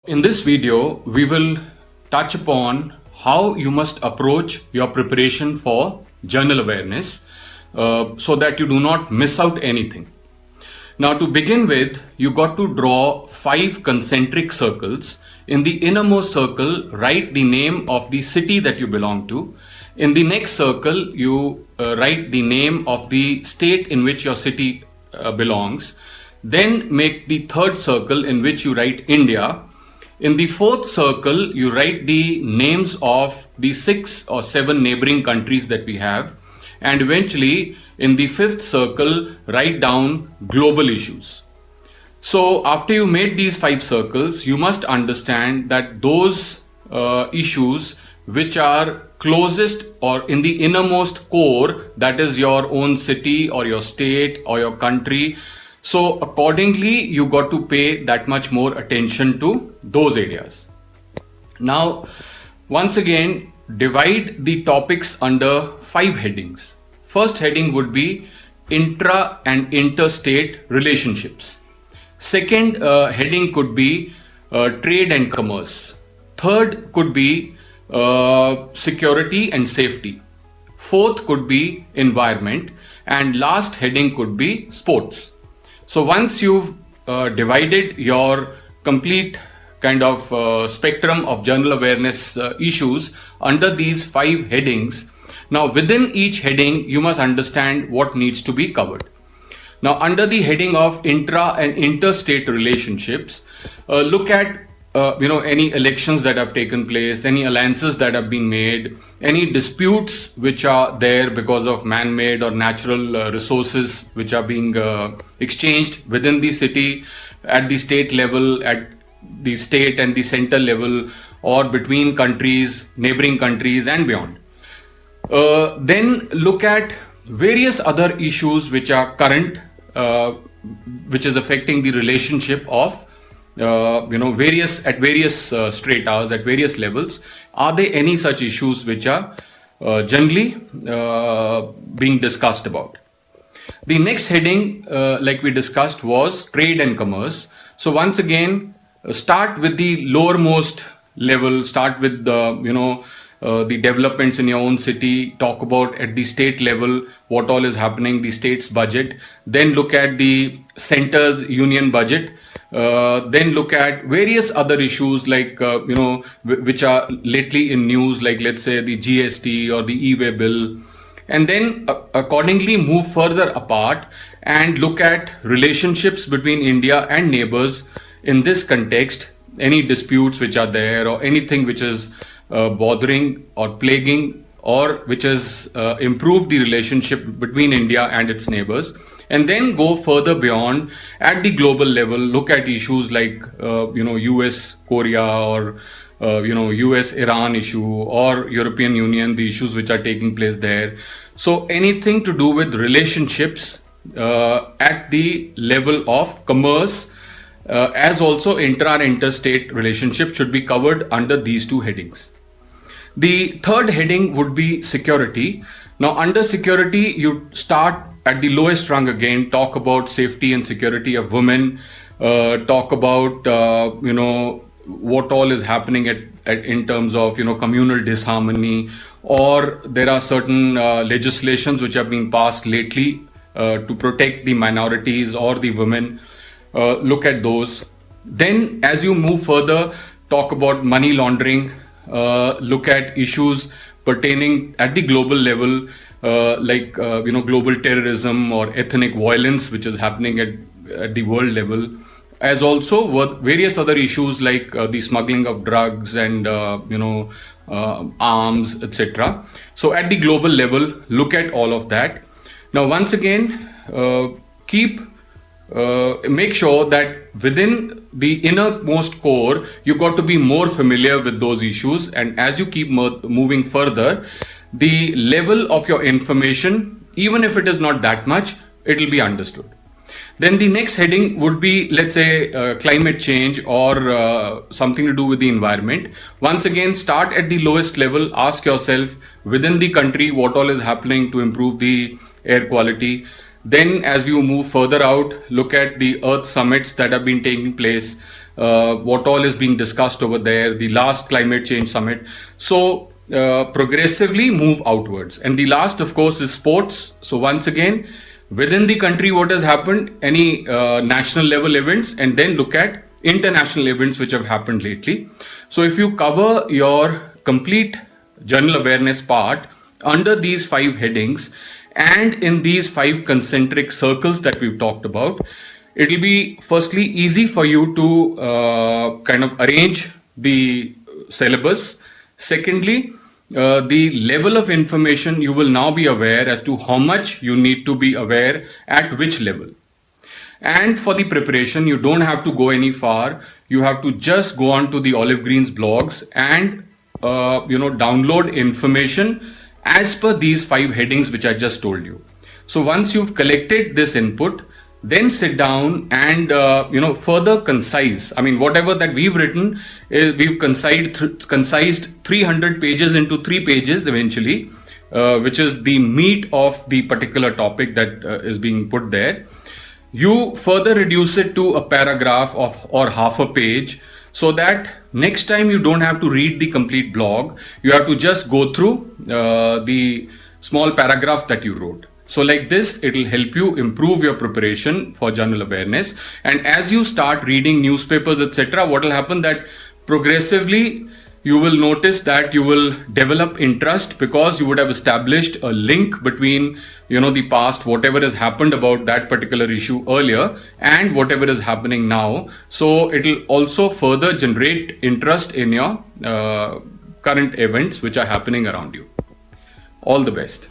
In this video, we will touch upon how you must approach your preparation for journal awareness so that you do not miss out anything. Now, to begin with, you got to draw 5 concentric circles. In the innermost circle, write the name of the city that you belong to. In the next circle, you write the name of the state in which your city belongs. Then make the third circle in which you write India. In the fourth circle, you write the names of the 6 or 7 neighboring countries that we have. And eventually, in the fifth circle, write down global issues. So, after you made these 5 circles, you must understand that those issues which are closest or in the innermost core, that is your own city or your state or your country. So accordingly, you got to pay that much more attention to those areas. Now, once again, divide the topics under 5 headings. First heading would be intra and interstate relationships. Second heading could be trade and commerce. Third could be security and safety. Fourth could be environment. And last heading could be sports. So once you've divided your complete kind of spectrum of journal awareness issues under these 5 headings, now within each heading you must understand what needs to be covered. Now under the heading of intra and interstate relationships, look at any elections that have taken place, any alliances that have been made, any disputes which are there because of man-made or natural resources which are being exchanged within the city, at the state level, at the state and the center level, or between countries, neighboring countries and beyond. Then look at various other issues which are current, which is affecting the relationship of various stratas, at various levels. Are there any such issues which are generally being discussed about? The next heading, like we discussed, was trade and commerce. So once again, start with the lowermost level, start with the developments in your own city, talk about at the state level what all is happening, the state's budget, then look at the center's union budget, then look at various other issues like which are lately in news, like let's say the GST or the e-way bill, and then accordingly move further apart and look at relationships between India and neighbors in this context, any disputes which are there or anything which is bothering or plaguing or which has improved the relationship between India and its neighbors, and then go further beyond at the global level, look at issues like US Korea or US Iran issue or European Union, the issues which are taking place there. So anything to do with relationships at the level of commerce as also intra and interstate relationships should be covered under these 2 headings. The third heading would be security. Now under security, you start at the lowest rung again, talk about safety and security of women, talk about what all is happening in terms of communal disharmony, or there are certain legislations which have been passed lately to protect the minorities or the women. Look at those. Then as you move further, talk about money laundering, look at issues pertaining at the global level, like global terrorism or ethnic violence which is happening at the world level, as also various other issues like the smuggling of drugs and arms, etc. So at the global level, look at all of that. Now once again, make sure that within the innermost core, you got to be more familiar with those issues, and as you keep moving further, the level of your information, even if it is not that much, it will be understood. Then the next heading would be, let's say, climate change or something to do with the environment. Once again, start at the lowest level, ask yourself within the country what all is happening to improve the air quality. Then as you move further out, look at the Earth summits that have been taking place, what all is being discussed over there, the last climate change summit. So progressively move outwards. And the last, of course, is sports. So once again, within the country, what has happened, any national level events, and then look at international events which have happened lately. So if you cover your complete general awareness part under these 5 headings and in these 5 concentric circles that we've talked about, it will be firstly easy for you to kind of arrange the syllabus. Secondly, the level of information you will now be aware as to how much you need to be aware at which level. And for the preparation, you don't have to go any far. You have to just go on to the Olive Green's blogs and download information as per these 5 headings which I just told you. So once you've collected this input, then sit down and further concise. I mean, whatever that we've written, we've concised 300 pages into 3 pages eventually, which is the meat of the particular topic that is being put there. You further reduce it to a paragraph or half a page, so that next time you don't have to read the complete blog. You have to just go through the small paragraph that you wrote. So like this, it will help you improve your preparation for general awareness. And as you start reading newspapers, etc., what will happen that progressively you will notice that you will develop interest, because you would have established a link between the past, whatever has happened about that particular issue earlier, and whatever is happening now. So it will also further generate interest in your current events which are happening around you. All the best.